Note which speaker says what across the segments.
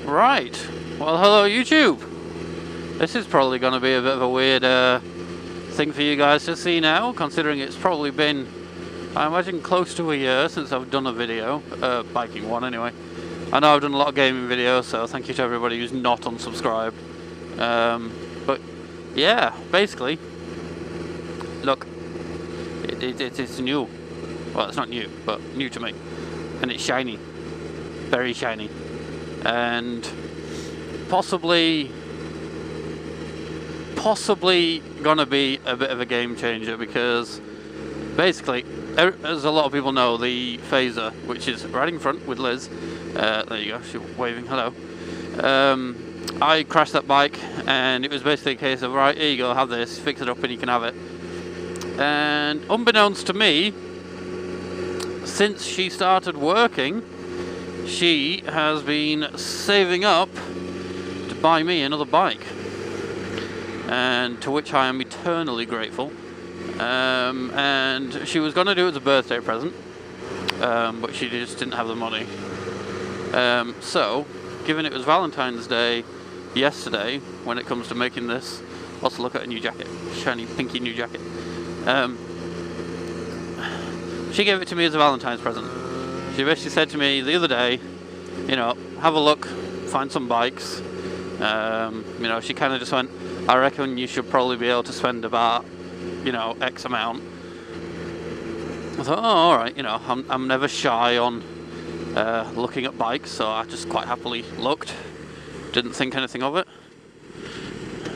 Speaker 1: Right, well hello YouTube. This is probably going to be a bit of a weird thing for you guys to see now, considering it's probably been, I imagine, close to a year since I've done a video, biking one anyway. I know I've done a lot of gaming videos, so thank you to everybody who's not unsubscribed. But yeah, basically, look, it's new. Well, it's not new, but new to me. And it's shiny. Very shiny. And possibly gonna be a bit of a game changer, because basically, as a lot of people know, the Phaser, which is right in front with Liz, there you go, she's waving hello. I crashed that bike, and it was basically a case of, right, here you go, have this, fix it up and you can have it. And unbeknownst to me, since she started working, she has been saving up to buy me another bike, and to which I am eternally grateful. And she was going to do it as a birthday present, but she just didn't have the money. So, given it was Valentine's Day yesterday, when it comes to making this, let's look at a new jacket, shiny pinky new jacket. She gave it to me as a Valentine's present. She basically said to me the other day, you know, have a look, find some bikes. You know, she kind of just went, I reckon you should probably be able to spend about, you know, X amount. I thought, oh, alright, you know, I'm never shy on looking at bikes, so I just quite happily looked. Didn't think anything of it.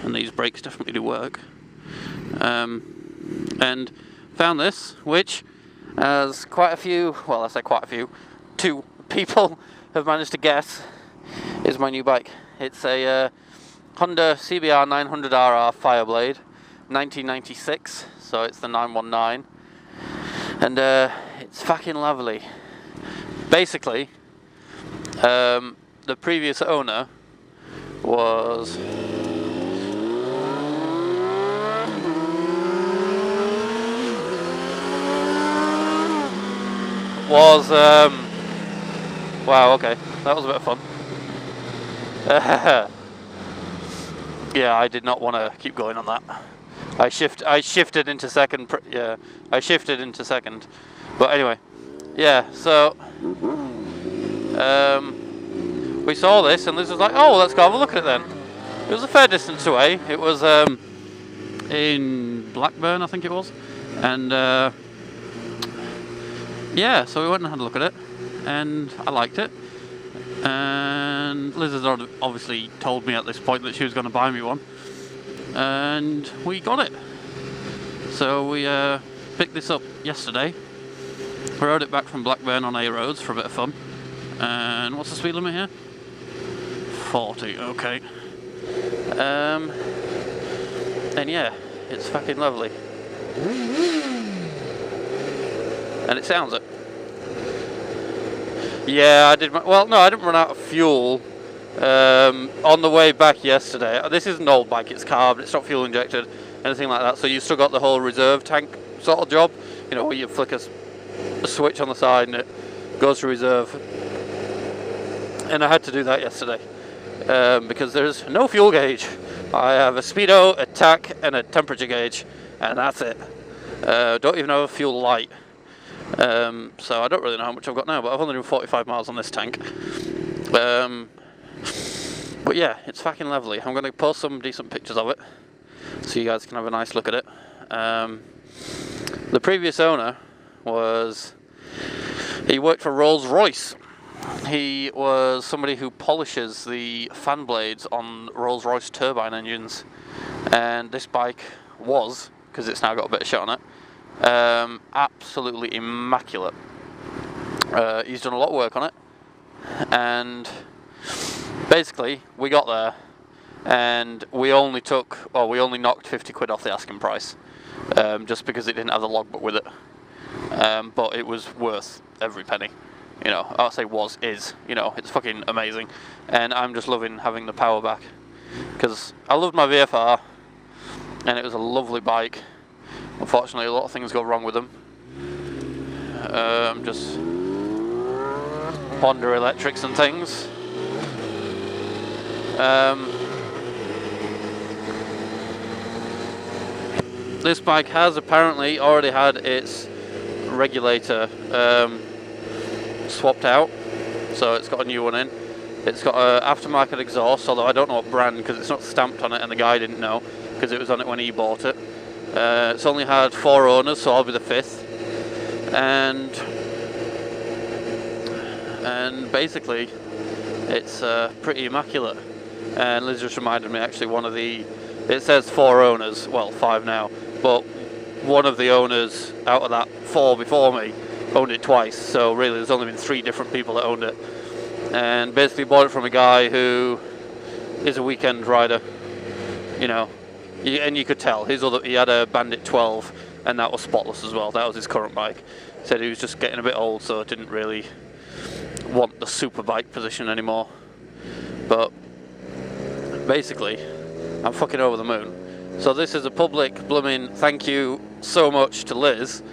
Speaker 1: And these brakes definitely do work. And found this, which, as quite a few, well, I say quite a few, 2 people have managed to guess, is my new bike. It's a Honda CBR 900RR Fireblade, 1996, so it's the 919, and it's fucking lovely. Basically, the previous owner was wow, okay, that was a bit of fun. Yeah, I did not want to keep going on that. I shifted into second. Yeah, I shifted into second. But anyway, yeah. So we saw this, and Liz was like, "Oh, let's go have a look at it then." It was a fair distance away. It was in Blackburn, I think it was, and yeah. So we went and had a look at it, and I liked it. And Liz had obviously told me at this point that she was going to buy me one, and we got it. So we picked this up yesterday. We rode it back from Blackburn on A roads for a bit of fun. And what's the speed limit here? 40, okay. And yeah, it's fucking lovely. And it sounds it. Yeah, I did. Well, no, I didn't run out of fuel on the way back yesterday. This is an old bike; it's carved, it's not fuel injected, anything like that. So you still got the whole reserve tank sort of job, you know, where you flick a switch on the side and it goes to reserve. And I had to do that yesterday because there's no fuel gauge. I have a speedo, a tack, and a temperature gauge, and that's it. Don't even have a fuel light. So I don't really know how much I've got now, but I've only done 45 miles on this tank. But yeah, it's fucking lovely. I'm going to post some decent pictures of it, so you guys can have a nice look at it. The previous owner he worked for Rolls-Royce. He was somebody who polishes the fan blades on Rolls-Royce turbine engines, and this bike was, because it's now got a bit of shit on it, absolutely immaculate. He's done a lot of work on it, and basically we got there and we only knocked 50 quid off the asking price, just because it didn't have the logbook with it, but it was worth every penny. You know, I'll say is, you know, it's fucking amazing, and I'm just loving having the power back, because I loved my VFR and it was a lovely bike. Unfortunately, a lot of things go wrong with them. Just Honda electrics and things. This bike has apparently already had its regulator swapped out, so it's got a new one in. It's got an aftermarket exhaust, although I don't know what brand because it's not stamped on it, and the guy didn't know because it was on it when he bought it. It's only had 4 owners, so I'll be the 5th. And basically, it's pretty immaculate. And Liz just reminded me, actually, it says 4 owners, well 5 now, but one of the owners out of that 4 before me owned it twice, so really there's only been 3 different people that owned it. And basically bought it from a guy who is a weekend rider, you know, and you could tell he had a Bandit 12, and that was spotless as well. That was his current bike. Said he was just getting a bit old, so didn't really want the super bike position anymore. But basically, I'm fucking over the moon. So this is a public blooming thank you so much to Liz.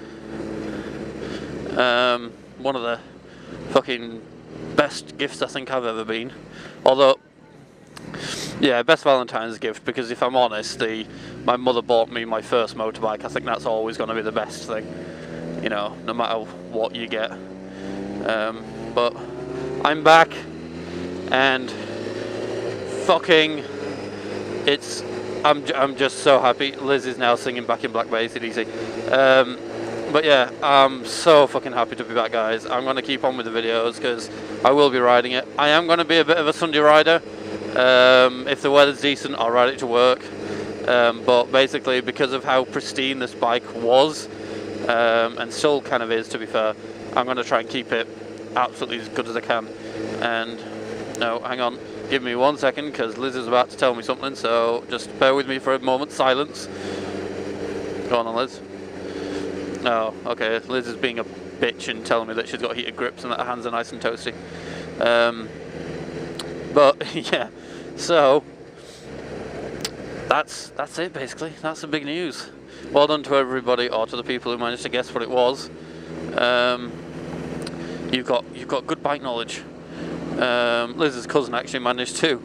Speaker 1: One of the fucking best gifts I think I've ever been. Although, yeah, best Valentine's gift, because if I'm honest, my mother bought me my first motorbike. I think that's always going to be the best thing, you know, no matter what you get. But I'm back, and fucking, I'm just so happy. Liz is now singing Back in Black by AC/DC. But yeah, I'm so fucking happy to be back, guys. I'm going to keep on with the videos because I will be riding it. I am going to be a bit of a Sunday rider. If the weather's decent, I'll ride it to work. But basically, because of how pristine this bike was, and still kind of is, to be fair, I'm going to try and keep it absolutely as good as I can. And no, hang on, give me 1 second because Liz is about to tell me something, so just bear with me for a moment. Silence. Go on, Liz. Oh, okay, Liz is being a bitch and telling me that she's got heated grips and that her hands are nice and toasty. But yeah, so that's it basically. That's the big news. Well done to everybody, or to the people who managed to guess what it was. You've got good bike knowledge. Liz's cousin actually managed to.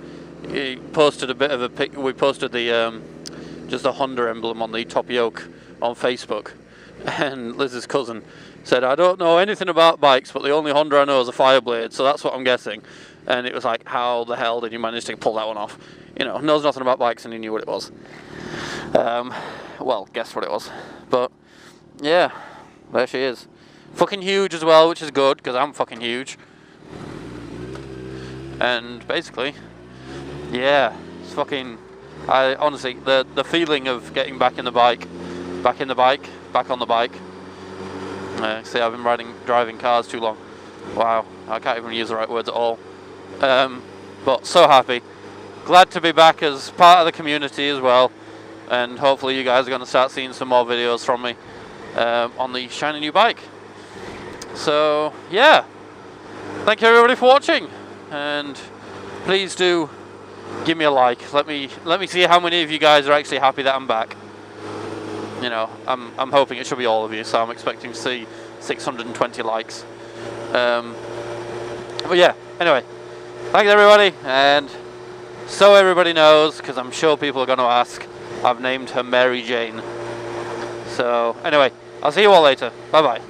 Speaker 1: He posted a bit of a pic. We posted the just a Honda emblem on the top yoke on Facebook, and Liz's cousin said, "I don't know anything about bikes, but the only Honda I know is a Fireblade, so that's what I'm guessing." And it was like, how the hell did you manage to pull that one off? You know, knows nothing about bikes and he knew what it was. Well, guess what it was. But yeah, there she is. Fucking huge as well, which is good because I'm fucking huge. And basically, yeah, it's fucking. I honestly, the feeling of getting back on the bike. See, I've been driving cars too long. Wow, I can't even use the right words at all. But so happy. Glad to be back as part of the community as well. And hopefully you guys are going to start seeing some more videos from me on the shiny new bike. So, yeah. Thank you everybody for watching. And please do give me a like. Let me see how many of you guys are actually happy that I'm back. You know, I'm hoping it should be all of you, so I'm expecting to see 620 likes. But yeah, anyway, thanks everybody, and so everybody knows, because I'm sure people are going to ask, I've named her Mary-Jayne. So anyway, I'll see you all later. Bye bye.